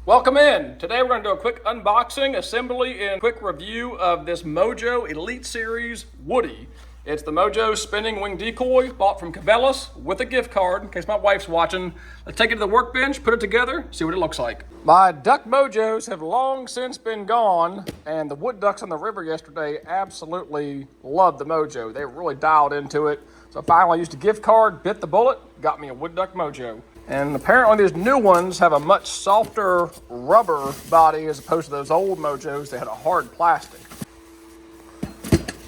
Welcome in. Today we're going to do a quick unboxing, assembly, and quick review of this MOJO Elite Series Woody. It's the MOJO spinning wing decoy, bought from Cabela's with a gift card, in case my wife's watching. Let's take it to the workbench, put it together, see what it looks like. My duck mojos have long since been gone, and the wood ducks on the river yesterday absolutely loved the MOJO. They were really dialed into it. So I finally used a gift card, bit the bullet, got me a wood duck MOJO. And apparently these new ones have a much softer rubber body as opposed to those old MOJOs that had a hard plastic.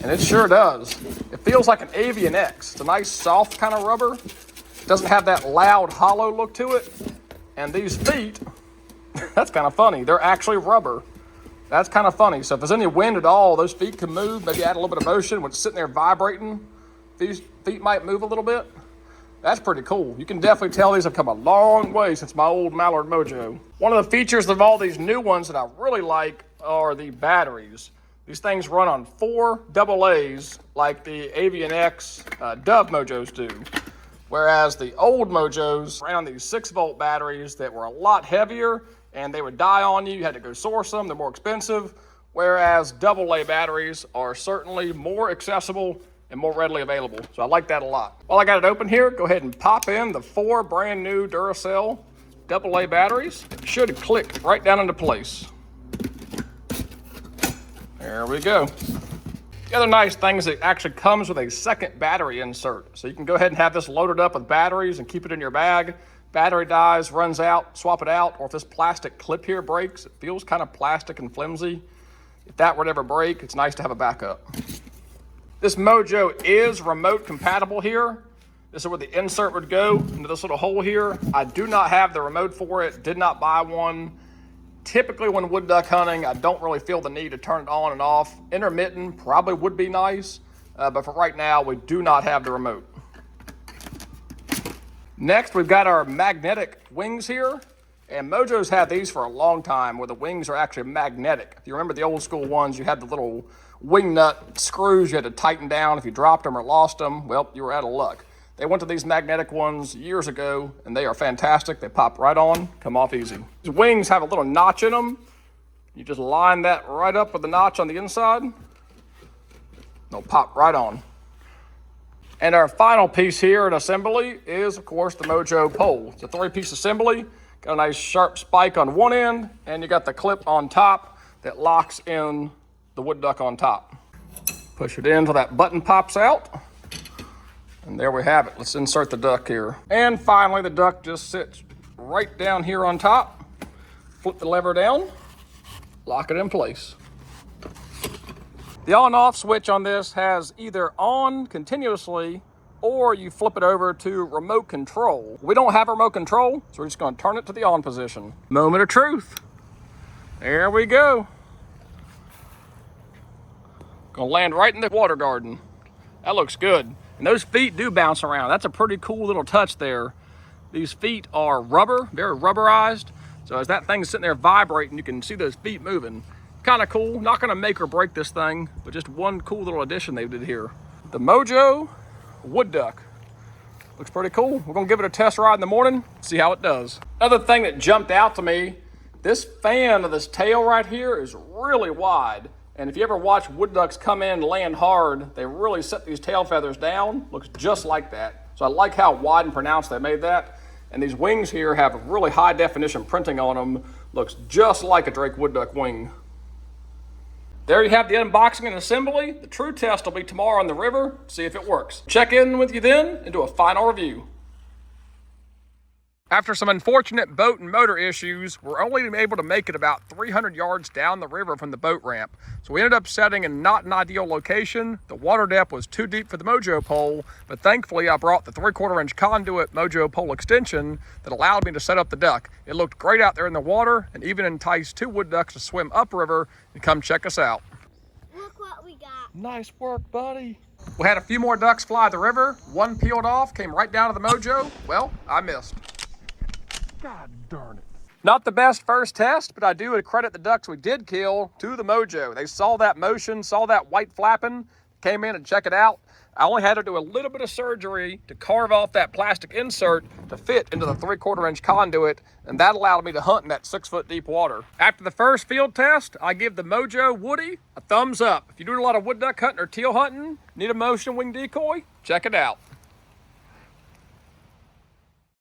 And it sure does. It feels like an Avian X. It's a nice soft kind of rubber. It doesn't have that loud hollow look to it. And these feet, that's kind of funny. They're actually rubber. That's kind of funny. So if there's any wind at all, those feet can move, maybe add a little bit of motion. When it's sitting there vibrating, these feet might move a little bit. That's pretty cool. You can definitely tell these have come a long way since my old Mallard MOJO. One of the features of all these new ones that I really like are the batteries. These things run on 4 AA's like the Avian X Dove MOJOs do. Whereas the old MOJOs ran on these 6-volt batteries that were a lot heavier and they would die on you. You had to go source them. They're more expensive. Whereas AA batteries are certainly more accessible and more readily available. So I like that a lot. While I got it open here, go ahead and pop in the 4 brand new Duracell AA batteries. It should click right down into place. There we go. The other nice thing is it actually comes with a second battery insert. So you can go ahead and have this loaded up with batteries and keep it in your bag. Battery dies, runs out, swap it out. Or if this plastic clip here breaks, it feels kind of plastic and flimsy. If that were to ever break, it's nice to have a backup. This MOJO is remote compatible here. This is where the insert would go, into this little hole here. I do not have the remote for it, did not buy one. Typically when wood duck hunting, I don't really feel the need to turn it on and off. Intermittent probably would be nice, but for right now, we do not have the remote. Next, we've got our magnetic wings here. And MOJO's had these for a long time where the wings are actually magnetic. If you remember the old school ones, you had the little wing nut screws you had to tighten down. If you dropped them or lost them, well, you were out of luck. They went to these magnetic ones years ago, and they are fantastic. They pop right on, come off easy. These wings have a little notch in them. You just line that right up with the notch on the inside. They'll pop right on. And our final piece here in assembly is, of course, the MOJO pole. It's a 3-piece assembly. Got a nice sharp spike on one end, and you got the clip on top that locks in the wood duck on top. Push it in until that button pops out. And there we have it. Let's insert the duck here. And finally, the duck just sits right down here on top. Flip the lever down, lock it in place. The on-off switch on this has either on continuously or you flip it over to remote control. We don't have remote control, so we're just gonna turn it to the on position. Moment of truth. There we go. Gonna land right in the water garden. That looks good. And those feet do bounce around. That's a pretty cool little touch there. These feet are rubber, very rubberized. So as that thing's sitting there vibrating, you can see those feet moving. Kind of cool. Not gonna make or break this thing, but just one cool little addition they did here. The MOJO wood duck. Looks pretty cool. We're gonna give it a test ride in the morning, see how it does. Another thing that jumped out to me, this fan of this tail right here is really wide. And if you ever watch wood ducks come in and land hard, they really set these tail feathers down. Looks just like that. So I like how wide and pronounced they made that. And these wings here have really high definition printing on them. Looks just like a Drake wood duck wing. There you have the unboxing and assembly. The true test will be tomorrow on the river. See if it works. Check in with you then and do a final review. After some unfortunate boat and motor issues, we're only able to make it about 300 yards down the river from the boat ramp. So we ended up setting in not an ideal location. The water depth was too deep for the MOJO pole, but thankfully I brought the 3/4 inch conduit MOJO pole extension that allowed me to set up the duck. It looked great out there in the water and even enticed 2 wood ducks to swim upriver and come check us out. Look what we got. Nice work, buddy. We had a few more ducks fly the river. One peeled off, came right down to the MOJO. Well, I missed. God darn it. Not the best first test, but I do credit the ducks we did kill to the MOJO. They saw that motion, saw that white flapping, came in and check it out. I only had to do a little bit of surgery to carve off that plastic insert to fit into the 3/4 inch conduit, and that allowed me to hunt in that 6 foot deep water. After the first field test, I give the MOJO Woody a thumbs up. If you're doing a lot of wood duck hunting or teal hunting, need a motion wing decoy, check it out.